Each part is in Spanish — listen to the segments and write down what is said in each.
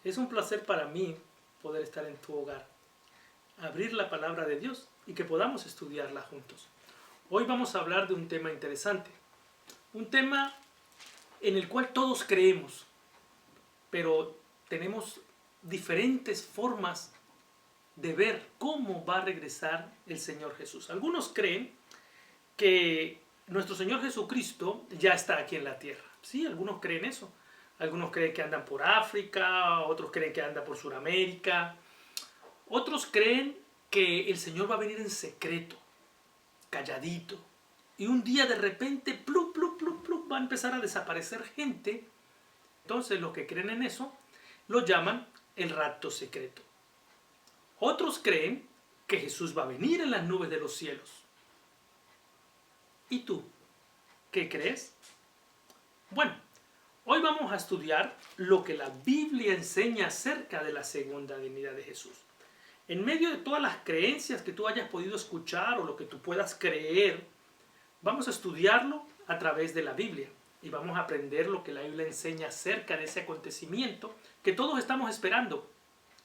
Es un placer para mí poder estar en tu hogar, abrir la palabra de Dios y que podamos estudiarla juntos. Hoy vamos a hablar de un tema interesante, un tema en el cual todos creemos, pero tenemos diferentes formas de ver cómo va a regresar el Señor Jesús. Algunos creen que nuestro Señor Jesucristo ya está aquí en la tierra. Sí, algunos creen eso. Algunos creen que andan por África, otros creen que anda por Sudamérica. Otros creen que el Señor va a venir en secreto, calladito. Y un día de repente, plup, plup, plup, plup, va a empezar a desaparecer gente. Entonces los que creen en eso lo llaman el rapto secreto. Otros creen que Jesús va a venir en las nubes de los cielos. ¿Y tú? ¿Qué crees? Bueno, hoy vamos a estudiar lo que la Biblia enseña acerca de la segunda venida de Jesús. En medio de todas las creencias que tú hayas podido escuchar o lo que tú puedas creer, vamos a estudiarlo a través de la Biblia y vamos a aprender lo que la Biblia enseña acerca de ese acontecimiento que todos estamos esperando,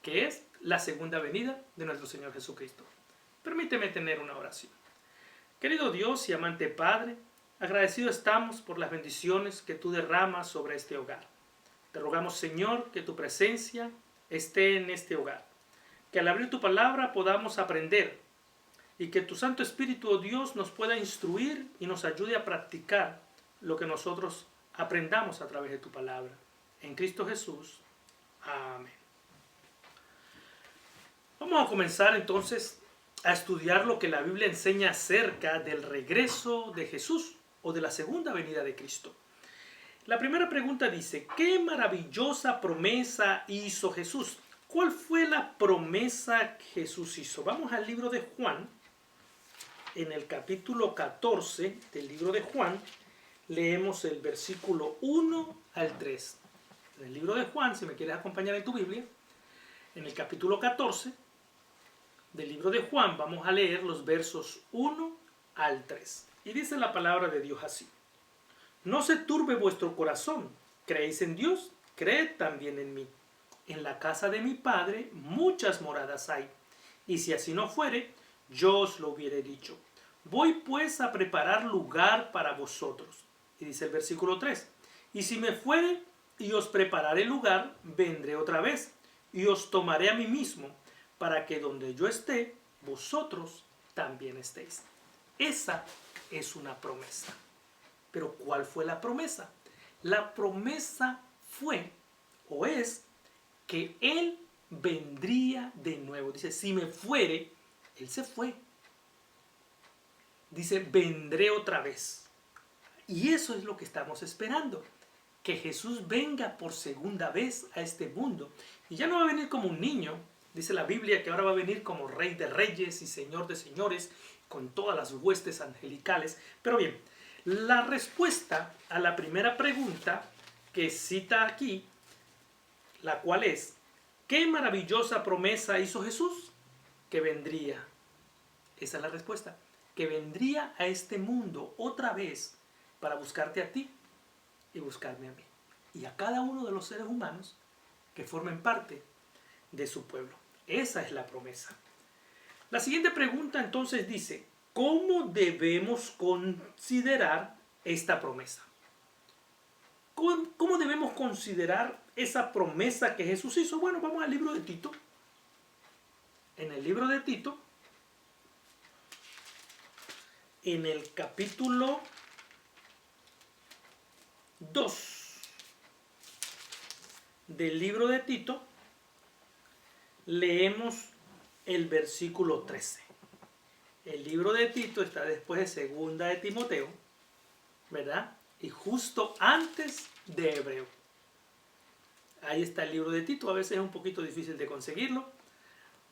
que es la segunda venida de nuestro Señor Jesucristo. Permíteme tener una oración. Querido Dios y amante Padre, agradecido estamos por las bendiciones que tú derramas sobre este hogar. Te rogamos, Señor, que tu presencia esté en este hogar, que al abrir tu palabra podamos aprender y que tu Santo Espíritu, oh Dios, nos pueda instruir y nos ayude a practicar lo que nosotros aprendamos a través de tu palabra. En Cristo Jesús. Amén. Vamos a comenzar entonces a estudiar lo que la Biblia enseña acerca del regreso de Jesús o de la segunda venida de Cristo. La primera pregunta dice, ¿qué maravillosa promesa hizo Jesús? ¿Cuál fue la promesa que Jesús hizo? Vamos al libro de Juan, en el capítulo 14 del libro de Juan, leemos el versículo 1 al 3. En el libro de Juan, si me quieres acompañar en tu Biblia, en el capítulo 14 del libro de Juan, vamos a leer los versos 1 al 3. Y dice la palabra de Dios así. No se turbe vuestro corazón. ¿Creéis en Dios? Creed también en mí. En la casa de mi Padre muchas moradas hay. Y si así no fuere, yo os lo hubiera dicho. Voy pues a preparar lugar para vosotros. Y dice el versículo 3. Y si me fuere y os prepararé lugar, vendré otra vez y os tomaré a mí mismo, para que donde yo esté, vosotros también estéis. Esa es una promesa. Pero ¿cuál fue la promesa? La promesa fue o es que Él vendría de nuevo. Dice, si me fuere, Él se fue. Dice, vendré otra vez. Y eso es lo que estamos esperando. Que Jesús venga por segunda vez a este mundo. Y ya no va a venir como un niño. Dice la Biblia que ahora va a venir como Rey de Reyes y Señor de Señores, con todas las huestes angelicales. Pero bien, la respuesta a la primera pregunta que cita aquí, la cual es, ¿qué maravillosa promesa hizo Jesús? Que vendría. Esa es la respuesta. Que vendría a este mundo otra vez para buscarte a ti y buscarme a mí. Y a cada uno de los seres humanos que formen parte de su pueblo. Esa es la promesa. La siguiente pregunta entonces dice, ¿cómo debemos considerar esta promesa? ¿Cómo debemos considerar esa promesa que Jesús hizo? Bueno, vamos al libro de Tito. En el libro de Tito, en el capítulo 2 del libro de Tito, leemos el versículo 13. El libro de Tito está después de segunda de Timoteo, ¿verdad? Y justo antes de Hebreo. Ahí está el libro de Tito, a veces es un poquito difícil de conseguirlo,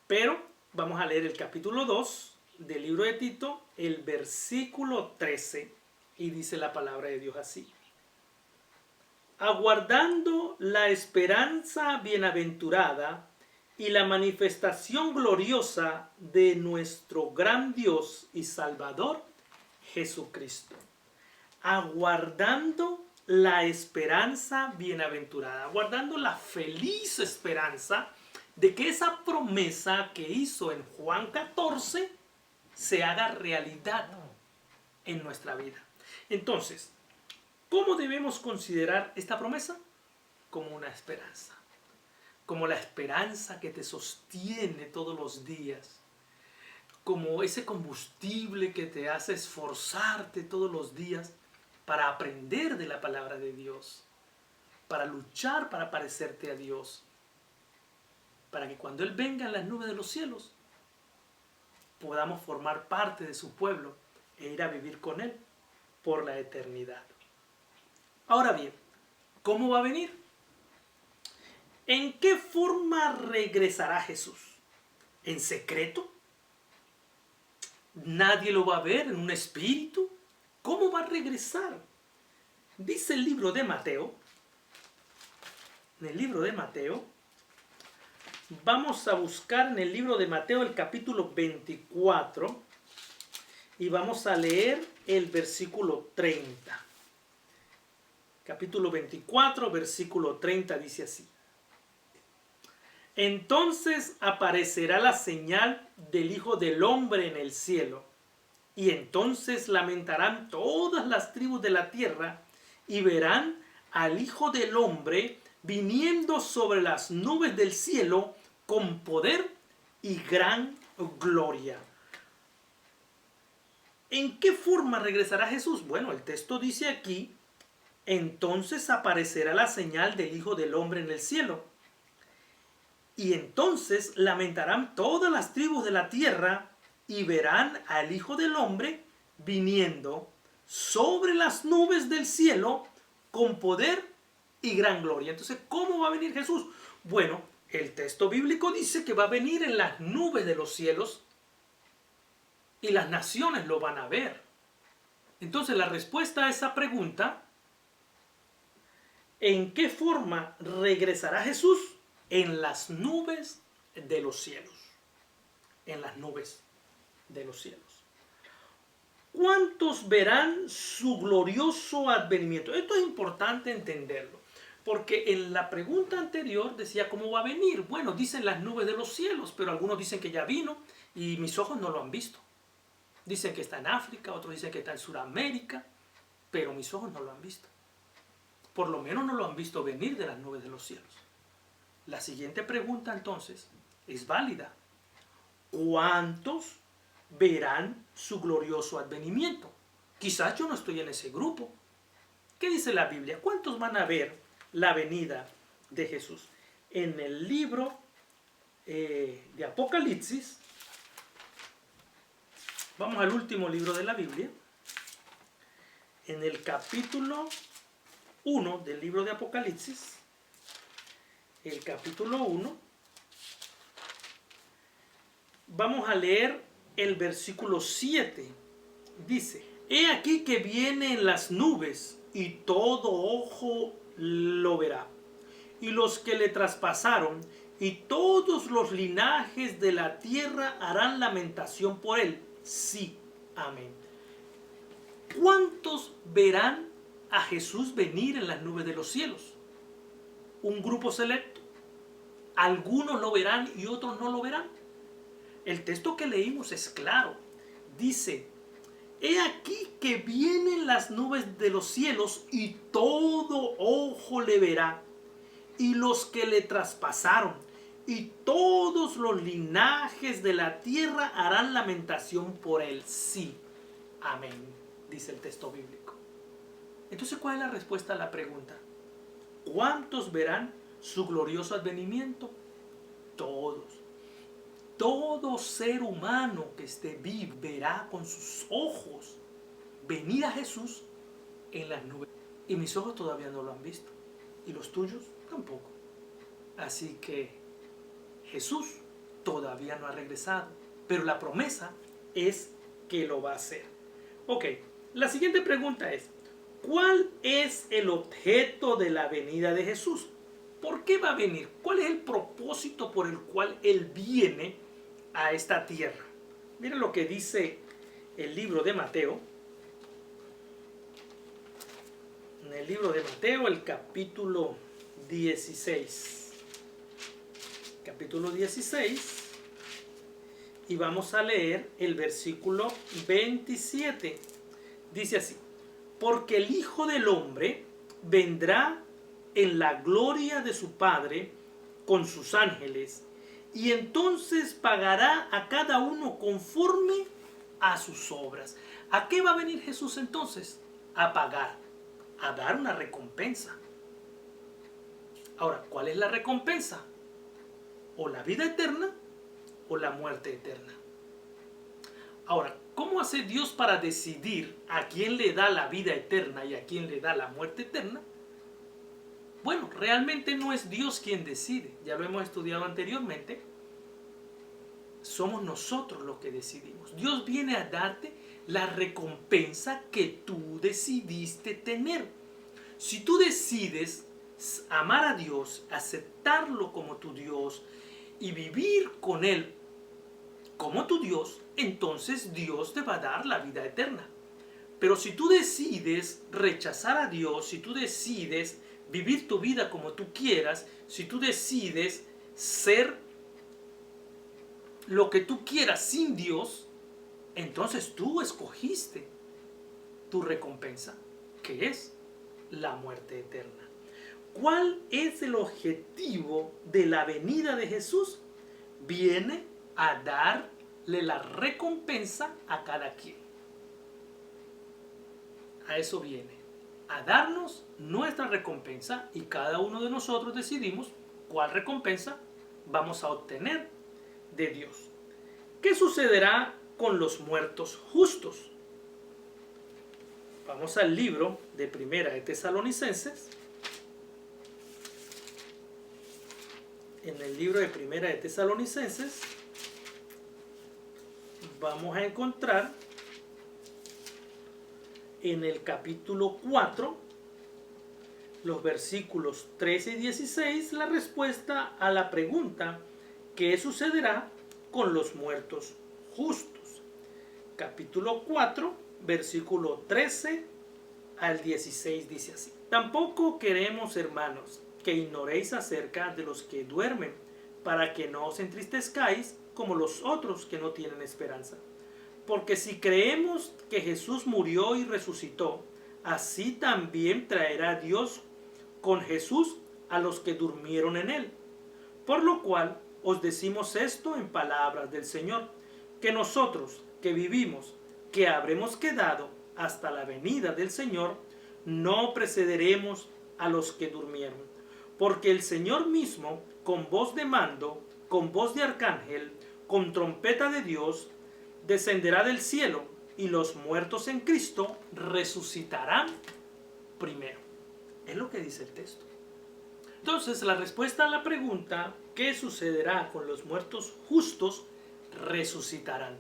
pero vamos a leer el capítulo 2 del libro de Tito, el versículo 13, y dice la palabra de Dios así. Aguardando la esperanza bienaventurada y la manifestación gloriosa de nuestro gran Dios y Salvador, Jesucristo. Aguardando la esperanza bienaventurada, guardando la feliz esperanza de que esa promesa que hizo en Juan 14 se haga realidad en nuestra vida. Entonces, ¿cómo debemos considerar esta promesa? Como una esperanza, como la esperanza que te sostiene todos los días, como ese combustible que te hace esforzarte todos los días para aprender de la palabra de Dios, para luchar para parecerte a Dios, para que cuando Él venga en las nubes de los cielos podamos formar parte de su pueblo e ir a vivir con Él por la eternidad. Ahora bien, ¿cómo va a venir? ¿En qué forma regresará Jesús? ¿En secreto? ¿Nadie lo va a ver en un espíritu? ¿Cómo va a regresar? Dice el libro de Mateo. En el libro de Mateo, vamos a buscar en el libro de Mateo el capítulo 24 y vamos a leer el versículo 30. Capítulo 24, versículo 30 dice así. Entonces aparecerá la señal del Hijo del Hombre en el cielo, y entonces lamentarán todas las tribus de la tierra, y verán al Hijo del Hombre viniendo sobre las nubes del cielo con poder y gran gloria. ¿En qué forma regresará Jesús? Bueno, el texto dice aquí, entonces aparecerá la señal del Hijo del Hombre en el cielo. Y entonces lamentarán todas las tribus de la tierra y verán al Hijo del Hombre viniendo sobre las nubes del cielo con poder y gran gloria. Entonces, ¿cómo va a venir Jesús? Bueno, el texto bíblico dice que va a venir en las nubes de los cielos y las naciones lo van a ver. Entonces, la respuesta a esa pregunta, ¿en qué forma regresará Jesús? En las nubes de los cielos. En las nubes de los cielos. ¿Cuántos verán su glorioso advenimiento? Esto es importante entenderlo, porque en la pregunta anterior decía cómo va a venir. Bueno, dicen las nubes de los cielos, pero algunos dicen que ya vino y mis ojos no lo han visto. Dicen que está en África, otros dicen que está en Sudamérica, pero mis ojos no lo han visto. Por lo menos no lo han visto venir de las nubes de los cielos. La siguiente pregunta entonces es válida. ¿Cuántos verán su glorioso advenimiento? Quizás yo no estoy en ese grupo. ¿Qué dice la Biblia? ¿Cuántos van a ver la venida de Jesús? En el libro de Apocalipsis, vamos al último libro de la Biblia, en el capítulo 1 del libro de Apocalipsis, el capítulo 1, vamos a leer el versículo 7. Dice, he aquí que viene en las nubes y todo ojo lo verá. Y los que le traspasaron y todos los linajes de la tierra harán lamentación por él. Sí, amén. ¿Cuántos verán a Jesús venir en las nubes de los cielos? Un grupo selecto. Algunos lo verán y otros no lo verán. El texto que leímos es claro. Dice, he aquí que vienen las nubes de los cielos y todo ojo le verá. Y los que le traspasaron y todos los linajes de la tierra harán lamentación por él. Sí, amén, dice el texto bíblico. Entonces, ¿cuál es la respuesta a la pregunta? ¿Cuántos verán su glorioso advenimiento? Todos. Todo ser humano que esté vivo verá con sus ojos venir a Jesús en las nubes. Y mis ojos todavía no lo han visto. Y los tuyos tampoco. Así que Jesús todavía no ha regresado. Pero la promesa es que lo va a hacer. Ok, la siguiente pregunta es, ¿cuál es el objeto de la venida de Jesús? ¿Por qué va a venir? ¿Cuál es el propósito por el cual Él viene a esta tierra? Miren lo que dice el libro de Mateo. en el libro de Mateo, el capítulo 16. Capítulo 16. Y vamos a leer el versículo 27. Dice así: porque el Hijo del Hombre vendrá en la gloria de su Padre con sus ángeles, y entonces pagará a cada uno conforme a sus obras. ¿A qué va a venir Jesús entonces? A pagar, a dar una recompensa. Ahora, ¿cuál es la recompensa? O la vida eterna o la muerte eterna. Ahora, ¿cómo hace Dios para decidir a quién le da la vida eterna y a quién le da la muerte eterna? Bueno, realmente no es Dios quien decide, ya lo hemos estudiado anteriormente. Somos nosotros los que decidimos. Dios viene a darte la recompensa que tú decidiste tener. Si tú decides amar a Dios, aceptarlo como tu Dios y vivir con Él como tu Dios, entonces Dios te va a dar la vida eterna. Pero si tú decides rechazar a Dios, si tú decides vivir tu vida como tú quieras, si tú decides ser lo que tú quieras sin Dios, entonces tú escogiste tu recompensa, que es la muerte eterna. ¿Cuál es el objetivo de la venida de Jesús? Viene a darle la recompensa a cada quien. A eso viene, a darnos nuestra recompensa, y cada uno de nosotros decidimos cuál recompensa vamos a obtener de Dios. ¿Qué sucederá con los muertos justos? Vamos al libro de Primera de Tesalonicenses. En el libro de Primera de Tesalonicenses vamos a encontrar en el capítulo 4, los versículos 13 y 16, la respuesta a la pregunta: ¿qué sucederá con los muertos justos? Capítulo 4, versículo 13 al 16 dice así: tampoco queremos, hermanos, que ignoréis acerca de los que duermen, para que no os entristezcáis como los otros que no tienen esperanza. Porque si creemos que Jesús murió y resucitó, así también traerá Dios con Jesús a los que durmieron en él. Por lo cual os decimos esto en palabras del Señor, que nosotros que vivimos, que habremos quedado hasta la venida del Señor, no precederemos a los que durmieron. Porque el Señor mismo, con voz de mando, con voz de arcángel, con trompeta de Dios, descenderá del cielo, y los muertos en Cristo resucitarán primero. Es lo que dice el texto. Entonces, la respuesta a la pregunta: ¿qué sucederá con los muertos justos? Resucitarán.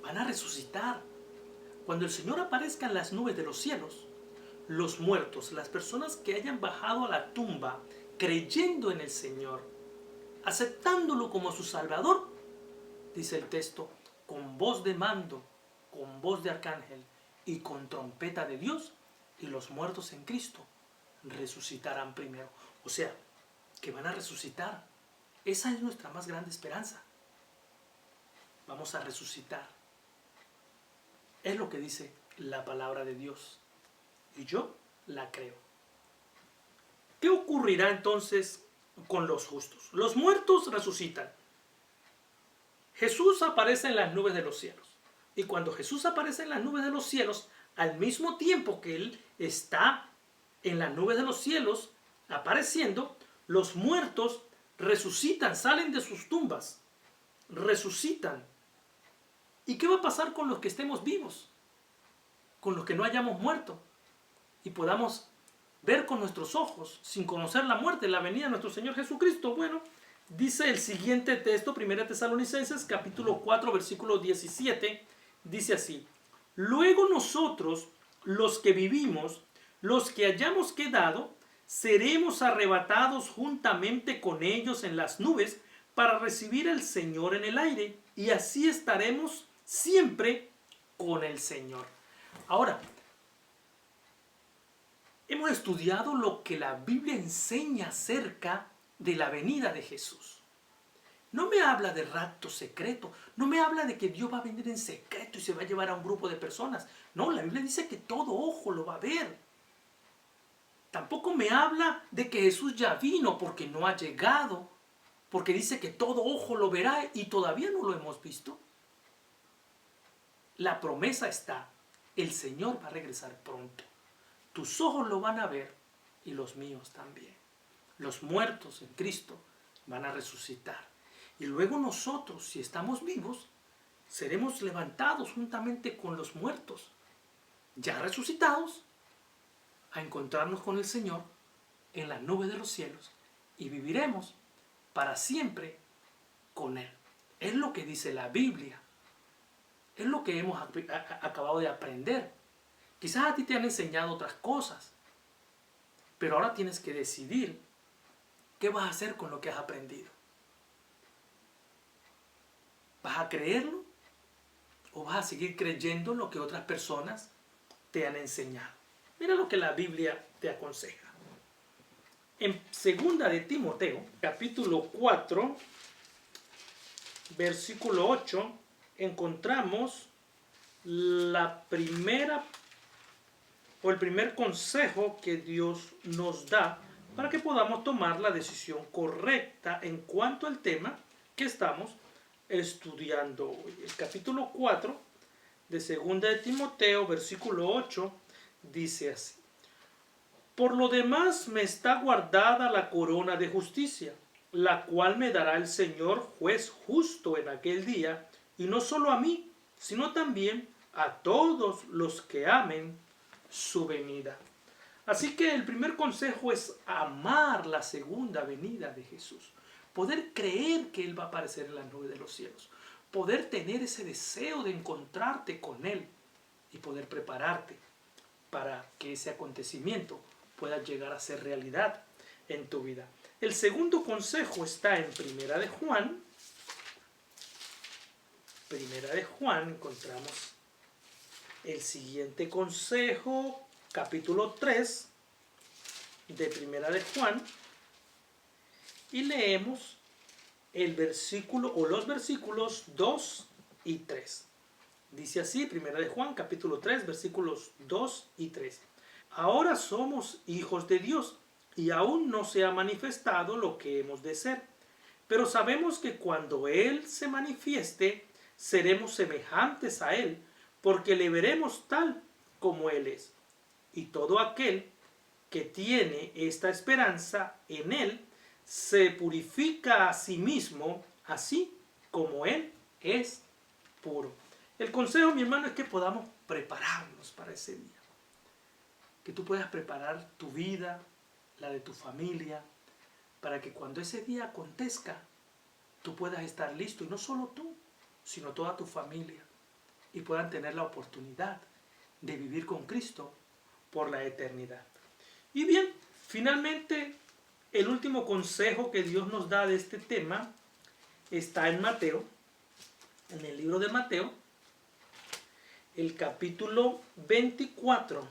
Van a resucitar. Cuando el Señor aparezca en las nubes de los cielos, los muertos, las personas que hayan bajado a la tumba creyendo en el Señor, aceptándolo como su Salvador, dice el texto, con voz de mando, con voz de arcángel y con trompeta de Dios, y los muertos en Cristo resucitarán primero. O sea, que van a resucitar. Esa es nuestra más grande esperanza. Vamos a resucitar. Es lo que dice la palabra de Dios, y yo la creo. ¿Qué ocurrirá entonces con los justos? Los muertos resucitan. Jesús aparece en las nubes de los cielos. Y cuando Jesús aparece en las nubes de los cielos, al mismo tiempo que Él está en las nubes de los cielos apareciendo, los muertos resucitan, salen de sus tumbas, resucitan. ¿Y qué va a pasar con los que estemos vivos? Con los que no hayamos muerto y podamos ver con nuestros ojos, sin conocer la muerte, la venida de nuestro Señor Jesucristo. Bueno, dice el siguiente texto, 1 Tesalonicenses, capítulo 4, versículo 17, dice así: luego nosotros, los que vivimos, los que hayamos quedado, seremos arrebatados juntamente con ellos en las nubes para recibir al Señor en el aire, y así estaremos siempre con el Señor. Ahora, hemos estudiado lo que la Biblia enseña acerca de la venida de Jesús. No me habla de rapto secreto, no me habla de que Dios va a venir en secreto y se va a llevar a un grupo de personas. No, la Biblia dice que todo ojo lo va a ver. Tampoco me habla de que Jesús ya vino porque no ha llegado, porque dice que todo ojo lo verá y todavía no lo hemos visto. La promesa está, el Señor va a regresar pronto. Tus ojos lo van a ver y los míos también. Los muertos en Cristo van a resucitar. Y luego nosotros, si estamos vivos, seremos levantados juntamente con los muertos, ya resucitados, a encontrarnos con el Señor en las nubes de los cielos y viviremos para siempre con Él. Es lo que dice la Biblia. Es lo que hemos acabado de aprender. Quizás a ti te han enseñado otras cosas, pero ahora tienes que decidir qué vas a hacer con lo que has aprendido. ¿Vas a creerlo o vas a seguir creyendo lo que otras personas te han enseñado? Mira lo que la Biblia te aconseja. En 2 de Timoteo, capítulo 4, versículo 8, encontramos la primera o el primer consejo que Dios nos da para que podamos tomar la decisión correcta en cuanto al tema que estamos estudiando hoy. El capítulo 4 de 2 de Timoteo, versículo 8, dice así: por lo demás me está guardada la corona de justicia, la cual me dará el Señor juez justo en aquel día, y no solo a mí, sino también a todos los que amen su venida. Así que el primer consejo es amar la segunda venida de Jesús. Poder creer que Él va a aparecer en las nubes de los cielos. Poder tener ese deseo de encontrarte con Él y poder prepararte para que ese acontecimiento pueda llegar a ser realidad en tu vida. El segundo consejo está en Primera de Juan. Primera de Juan encontramos el siguiente consejo, capítulo 3 de Primera de Juan, y leemos el versículo o los versículos 2 y 3. Dice así, Primera de Juan, capítulo 3, versículos 2 y 3. Ahora somos hijos de Dios y aún no se ha manifestado lo que hemos de ser, pero sabemos que cuando Él se manifieste, seremos semejantes a Él, porque le veremos tal como Él es. Y todo aquel que tiene esta esperanza en Él, se purifica a sí mismo, así como Él es puro. El consejo, mi hermano, es que podamos prepararnos para ese día. Que tú puedas preparar tu vida, la de tu familia, para que cuando ese día acontezca, tú puedas estar listo, y no solo tú, sino toda tu familia, y puedan tener la oportunidad de vivir con Cristo por la eternidad. Y bien, finalmente, el último consejo que Dios nos da de este tema está en Mateo, en el libro de Mateo, el capítulo 24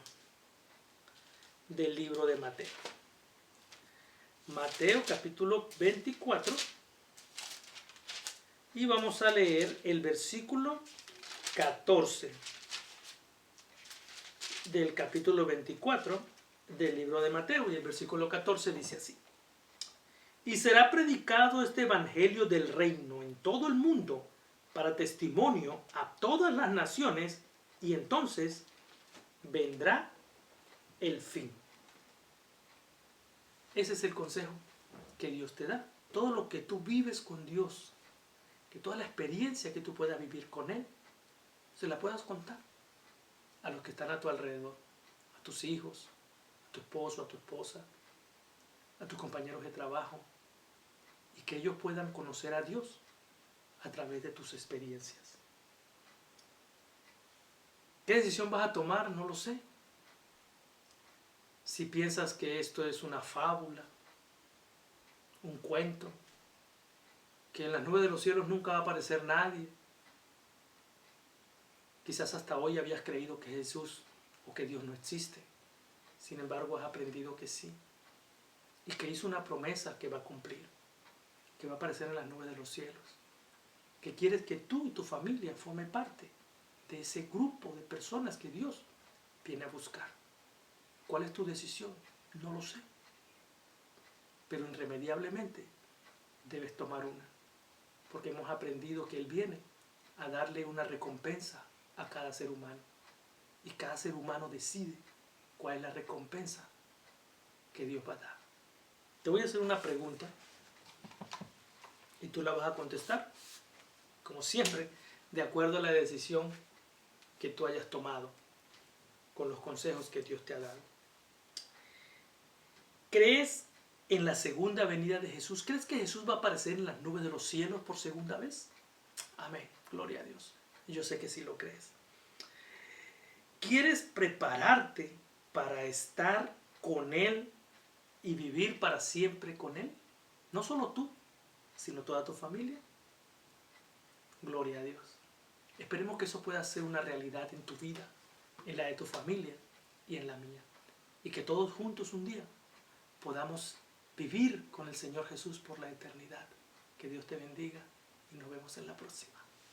del libro de Mateo. Mateo capítulo 24, y vamos a leer el versículo 14 del capítulo 24 del libro de Mateo, y el versículo 14 dice así: y será predicado este evangelio del reino en todo el mundo para testimonio a todas las naciones, y entonces vendrá el fin. Ese es el consejo que Dios te da. Todo lo que tú vives con Dios, que toda la experiencia que tú puedas vivir con Él, se la puedas contar a los que están a tu alrededor, a tus hijos, a tu esposo, a tu esposa, a tus compañeros de trabajo, y que ellos puedan conocer a Dios a través de tus experiencias. ¿Qué decisión vas a tomar? No lo sé. Si piensas que esto es una fábula, un cuento, que en las nubes de los cielos nunca va a aparecer nadie, quizás hasta hoy habías creído que Jesús o que Dios no existe. Sin embargo, has aprendido que sí. Y que hizo una promesa que va a cumplir, que va a aparecer en las nubes de los cielos. Que quieres que tú y tu familia formen parte de ese grupo de personas que Dios viene a buscar. ¿Cuál es tu decisión? No lo sé. Pero irremediablemente debes tomar una. Porque hemos aprendido que Él viene a darle una recompensa a cada ser humano. Y cada ser humano decide cuál es la recompensa que Dios va a dar. Te voy a hacer una pregunta y tú la vas a contestar, como siempre, de acuerdo a la decisión que tú hayas tomado, con los consejos que Dios te ha dado. ¿Crees en la segunda venida de Jesús? ¿Crees que Jesús va a aparecer en las nubes de los cielos por segunda vez? Amén, gloria a Dios. Yo sé que sí lo crees. ¿Quieres prepararte para estar con Él y vivir para siempre con Él? No solo tú, sino toda tu familia. Gloria a Dios. Esperemos que eso pueda ser una realidad en tu vida, en la de tu familia y en la mía. Y que todos juntos un día podamos vivir con el Señor Jesús por la eternidad. Que Dios te bendiga y nos vemos en la próxima.